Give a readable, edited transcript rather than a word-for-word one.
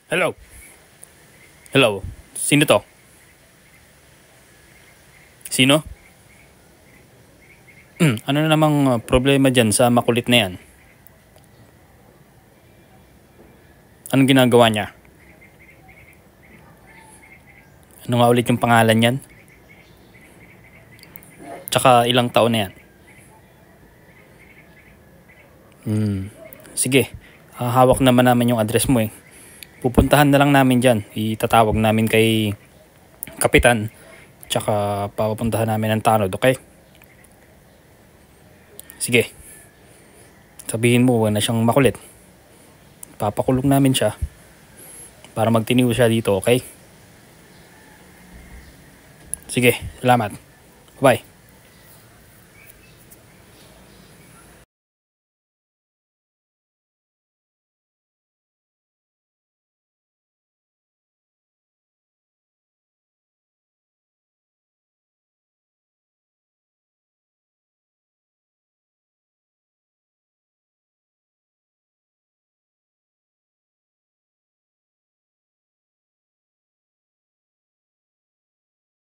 Hello? Hello? Sino to? Sino? Ano na namang problema dyan sa makulit na yan? Anong ginagawa niya? Ano nga ulit yung pangalan niyan? Tsaka ilang taon na yan? Sige, hawak naman namin yung address mo eh. Pupuntahan na lang namin dyan. Itatawag namin kay Kapitan. Tsaka papapuntahan namin ang tanod, okay? Sige. Sabihin mo, huwag na siyang makulit. Papakulong namin siya para magtiniw siya dito, okay? Sige, salamat. Bye.